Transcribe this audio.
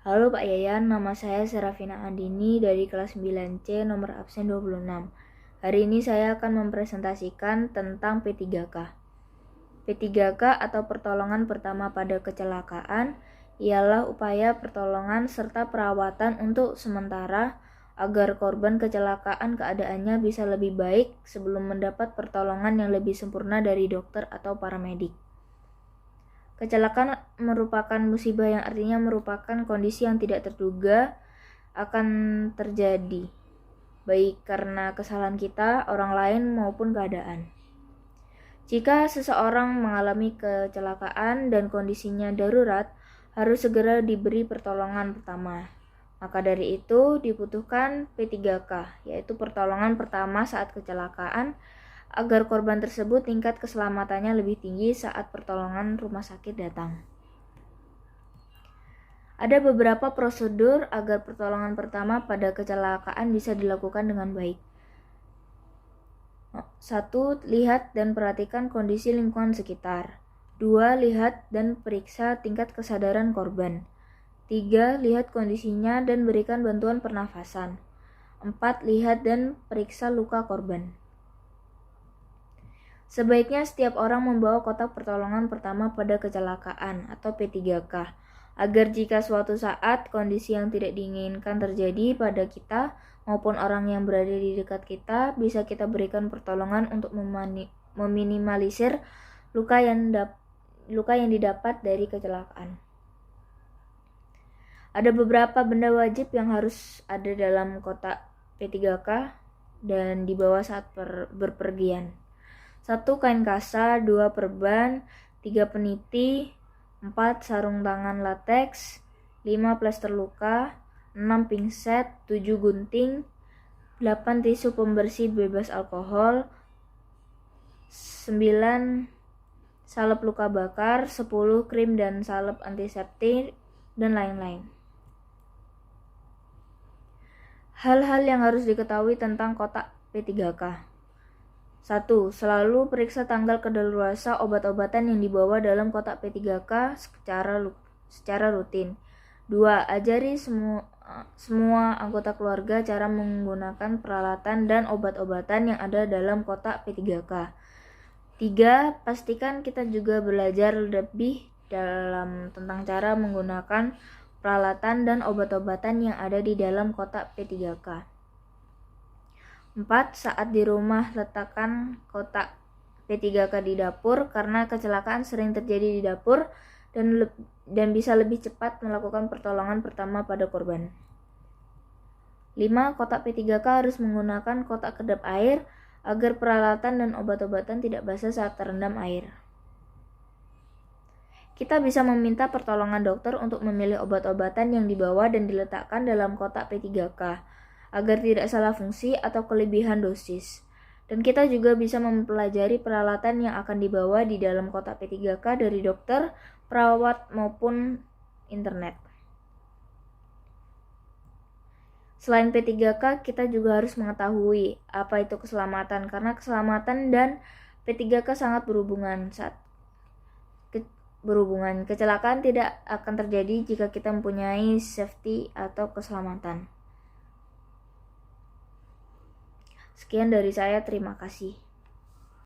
Halo Pak Yayan, nama saya Serafina Andini dari kelas 9C nomor absen 26. Hari ini saya akan mempresentasikan tentang P3K. P3K atau pertolongan pertama pada kecelakaan ialah upaya pertolongan serta perawatan untuk sementara agar korban kecelakaan keadaannya bisa lebih baik sebelum mendapat pertolongan yang lebih sempurna dari dokter atau paramedik. Kecelakaan merupakan musibah yang artinya merupakan kondisi yang tidak terduga akan terjadi, baik karena kesalahan kita, orang lain, maupun keadaan. Jika seseorang mengalami kecelakaan dan kondisinya darurat, harus segera diberi pertolongan pertama. Maka dari itu dibutuhkan P3K, yaitu pertolongan pertama saat kecelakaan, agar korban tersebut tingkat keselamatannya lebih tinggi saat pertolongan rumah sakit datang. Ada beberapa prosedur agar pertolongan pertama pada kecelakaan bisa dilakukan dengan baik. 1. Lihat dan perhatikan kondisi lingkungan sekitar. 2. Lihat dan periksa tingkat kesadaran korban. 3. Lihat kondisinya dan berikan bantuan pernafasan. 4. Lihat dan periksa luka korban. Sebaiknya setiap orang membawa kotak pertolongan pertama pada kecelakaan atau P3K, agar jika suatu saat kondisi yang tidak diinginkan terjadi pada kita maupun orang yang berada di dekat kita, bisa kita berikan pertolongan untuk meminimalisir luka yang didapat dari kecelakaan. Ada beberapa benda wajib yang harus ada dalam kotak P3K dan dibawa saat berpergian. 1. Kain kasa, 2. Perban, 3. Peniti, 4. Sarung tangan lateks, 5. Plester luka, 6. Pingset, 7. Gunting, 8. Tisu pembersih bebas alkohol, 9. Salep luka bakar, 10. Krim dan salep antiseptik, dan lain-lain. Hal-hal yang harus diketahui tentang kotak P3K. 1. Selalu periksa tanggal kadaluarsa obat-obatan yang dibawa dalam kotak P3K secara rutin. 2. Ajari semua anggota keluarga cara menggunakan peralatan dan obat-obatan yang ada dalam kotak P3K. 3. Pastikan kita juga belajar lebih dalam tentang cara menggunakan peralatan dan obat-obatan yang ada di dalam kotak P3K. 4. Saat di rumah, letakkan kotak P3K di dapur karena kecelakaan sering terjadi di dapur dan bisa lebih cepat melakukan pertolongan pertama pada korban. 5. Kotak P3K harus menggunakan kotak kedap air agar peralatan dan obat-obatan tidak basah saat terendam air. Kita bisa meminta pertolongan dokter untuk memilih obat-obatan yang dibawa dan diletakkan dalam kotak P3K agar tidak salah fungsi atau kelebihan dosis. Dan kita juga bisa mempelajari peralatan yang akan dibawa di dalam kotak P3K dari dokter, perawat, maupun internet. Selain P3K, kita juga harus mengetahui apa itu keselamatan, karena keselamatan dan P3K sangat berhubungan. Kecelakaan tidak akan terjadi jika kita mempunyai safety atau keselamatan. Sekian dari saya, terima kasih.